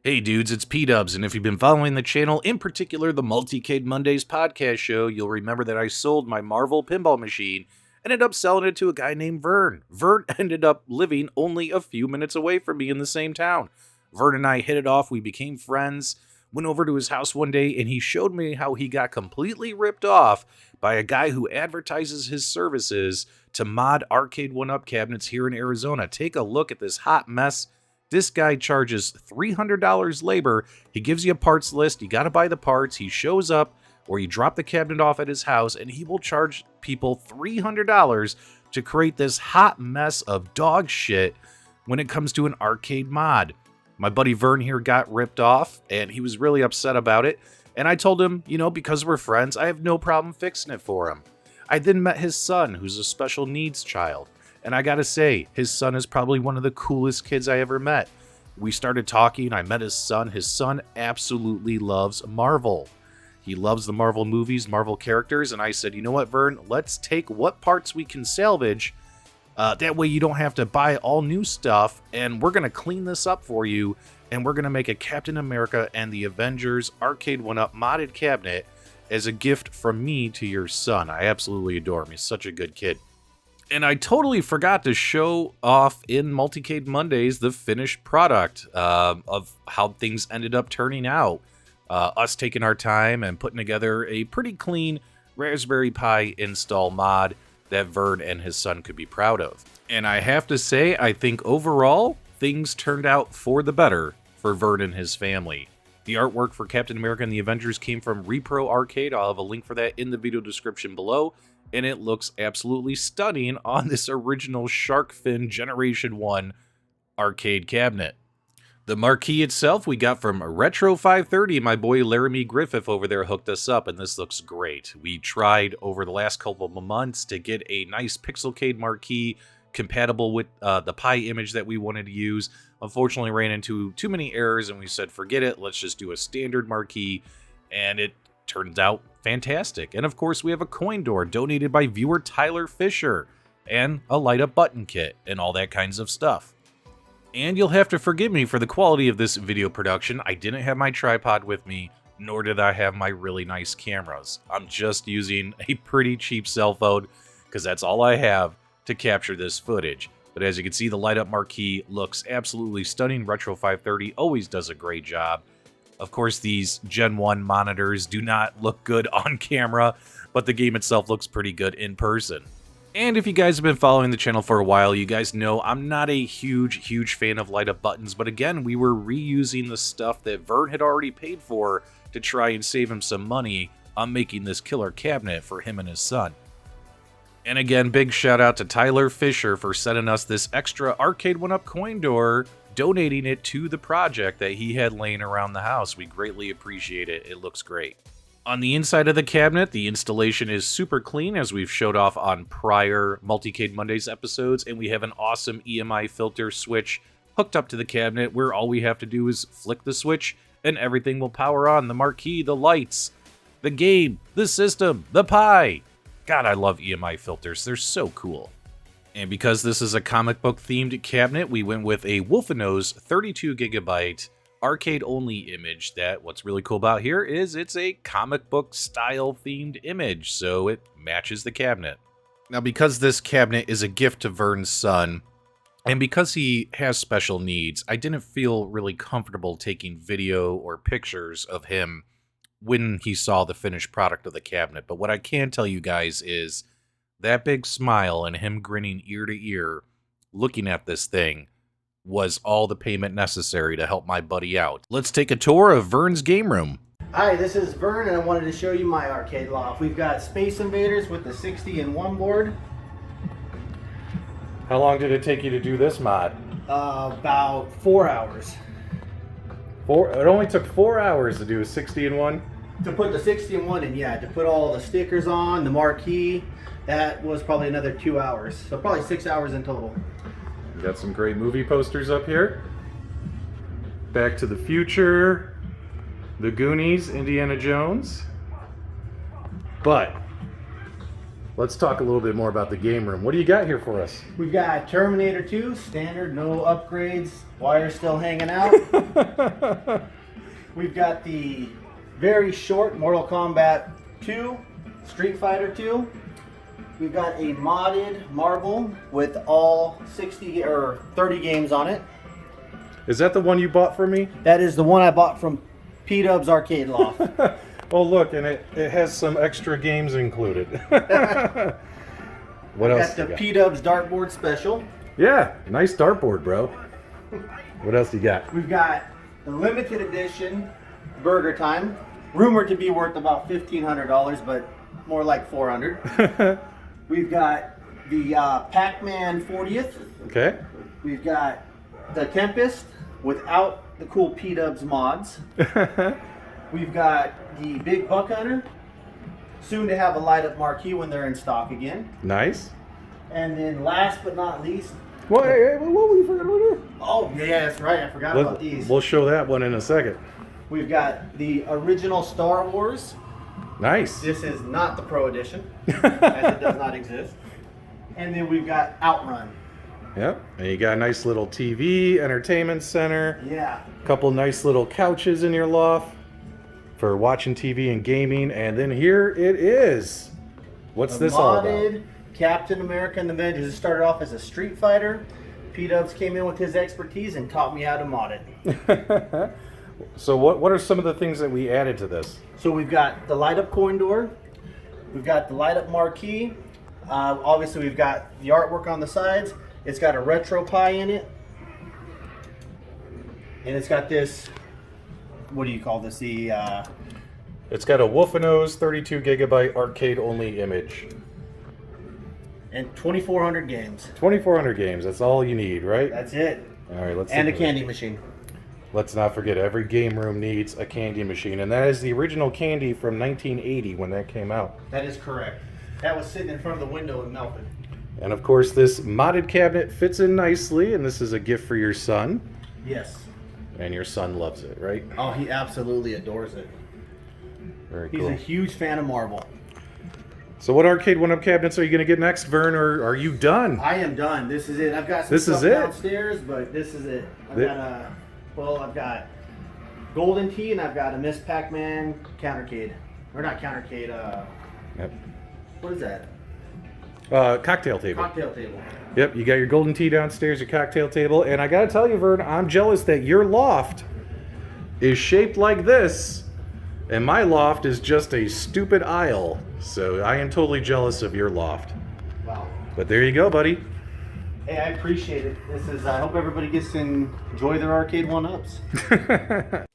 Hey dudes, it's PDubs, and if you've been following the channel, in particular the Multicade Mondays podcast show, you'll remember that I sold my Marvel pinball machine and ended up selling it to a guy named Vern. Vern ended up living only a few minutes away from me in the same town. Vern and I hit it off, we became friends, went over to his house one day, and he showed me how he got completely ripped off by a guy who advertises his services to mod Arcade1Up cabinets here in Arizona. Take a look at this hot mess. This guy charges $300 labor. He gives you a parts list. You got to buy the parts. He shows up, or you drop the cabinet off at his house, and he will charge people $300 to create this hot mess of dog shit when it comes to an arcade mod. My buddy Vern here got ripped off, and he was really upset about it. And I told him, because we're friends, I have no problem fixing it for him. I then met his son, who's a special needs child. And I gotta say, his son is probably one of the coolest kids I ever met. We started talking, I met his son. His son absolutely loves Marvel. He loves the Marvel movies, Marvel characters, and I said, you know what, Vern, let's take what parts we can salvage. That way you don't have to buy all new stuff, and we're gonna clean this up for you, and we're gonna make a Captain America and the Avengers Arcade1Up modded cabinet as a gift from me to your son. I absolutely adore him. He's such a good kid. And I totally forgot to show off in Multicade Mondays the finished product of how things ended up turning out. Us taking our time and putting together a pretty clean Raspberry Pi install mod that Vern and his son could be proud of. And I have to say, I think overall, things turned out for the better for Vern and his family. The artwork for Captain America and the Avengers came from REPROARCADE. I'll have a link for that in the video description below. And it looks absolutely stunning on this original shark fin Generation 1 arcade cabinet. The marquee itself we got from Retro530. My boy Laramie Griffith over there hooked us up, and this looks great. We tried over the last couple of months to get a nice Pixelcade marquee compatible with the Pi image that we wanted to use. Unfortunately, ran into too many errors, and we said, forget it, let's just do a standard marquee, and it turns out fantastic. And of course, we have a coin door donated by viewer Tyler Fisher, and a light-up button kit, and all that kinds of stuff. And you'll have to forgive me for the quality of this video production. I didn't have my tripod with me, nor did I have my really nice cameras. I'm just using a pretty cheap cell phone, because that's all I have to capture this footage. But as you can see, the light-up marquee looks absolutely stunning. Retro530 always does a great job. Of course, these Gen 1 monitors do not look good on camera, but the game itself looks pretty good in person. And if you guys have been following the channel for a while, you guys know I'm not a huge fan of light-up buttons, but again, we were reusing the stuff that Vern had already paid for to try and save him some money on making this killer cabinet for him and his son. And again, big shout out to Tyler Fisher for sending us this extra Arcade1Up coin door, donating it to the project that he had laying around the house. We greatly appreciate it. It looks great. On the inside of the cabinet, the installation is super clean, as we've showed off on prior Multicade Mondays episodes, and we have an awesome EMI filter switch hooked up to the cabinet where all we have to do is flick the switch and everything will power on. The marquee, the lights, the game, the system, the Pi. God, I love EMI filters. They're so cool. And because this is a comic book themed cabinet, we went with a Wolfenose 32GB arcade-only image that what's really cool about here is it's a comic book style themed image, so it matches the cabinet. Now, because this cabinet is a gift to Vern's son, and because he has special needs, I didn't feel really comfortable taking video or pictures of him when he saw the finished product of the cabinet. But what I can tell you guys is that big smile and him grinning ear to ear looking at this thing was all the payment necessary to help my buddy out. Let's take a tour of Vern's game room. Hi, this is Vern, and I wanted to show you my arcade loft. We've got Space Invaders with the 60-in-1 board. How long did it take you to do this mod? About 4 hours. It only took 4 hours to do a 60-in-1? To put the 60-in-1 in, yeah. To put all the stickers on, the marquee, that was probably another 2 hours. So probably 6 hours in total. We got some great movie posters up here. Back to the Future, The Goonies, Indiana Jones. But let's talk a little bit more about the game room. What do you got here for us? We've got Terminator 2, standard, no upgrades, wires still hanging out. We've got the very short Mortal Kombat 2, Street Fighter 2. We've got a modded marble with all 60 or 30 games on it. Is that the one you bought for me? That is the one I bought from PDubs Arcade Loft. Oh, look, and it has some extra games included. What else? Got the PDubs Dartboard Special. Yeah, nice dartboard, bro. What else you got? We've got the limited edition Burger Time, rumored to be worth about $1,500, but more like $400. We've got the Pac-Man 40th. Okay. We've got the Tempest without the cool PDubs mods. We've got the Big Buck Hunter, soon to have a light up Marquee when they're in stock again. Nice. And then last but not least, What were you forgetting about? oh yeah, that's right, I forgot about these. We'll show that one in a second. We've got the original Star Wars. Nice. This is not the Pro Edition, as it does not exist. And then we've got Outrun. Yep. And you got a nice little TV, entertainment center. Yeah. A couple nice little couches in your loft for watching TV and gaming. And then here it is. What's this all about? Modded Captain America and the Avengers. It started off as a Street Fighter. P-Dubs came in with his expertise and taught me how to mod it. So what are some of the things that we added to this? So we've got the light up coin door. We've got the light up marquee. Obviously we've got the artwork on the sides. It's got a retro pie in it. And it's got this, what do you call this? It's got a Wolfenose 32 gigabyte arcade only image. And 2,400 games. 2,400 games. That's all you need, right? That's it. All right, let's. And a take look. candy machine. Let's not forget, every game room needs a candy machine, and that is the original candy from 1980 when that came out. That is correct. That was sitting in front of the window and melted. And of course, this modded cabinet fits in nicely, and this is a gift for your son. Yes. And your son loves it, right? Oh, he absolutely adores it. Very He's cool. a huge fan of marble. So what Arcade1Up cabinets are you going to get next, Vern, or are you done? I am done. This is it. I've got some This stuff is it? downstairs, but this is it. I've got Golden Tea and I've got a Miss Pac-Man countercade. Or not countercade, Yep. what is that? Cocktail table. Cocktail table. Yep, you got your golden tea downstairs, your cocktail table, and I gotta tell you, Vern, I'm jealous that your loft is shaped like this, and my loft is just a stupid aisle. So I am totally jealous of your loft. Wow. But there you go, buddy. Hey, I appreciate it. I hope everybody gets to enjoy their Arcade1Ups.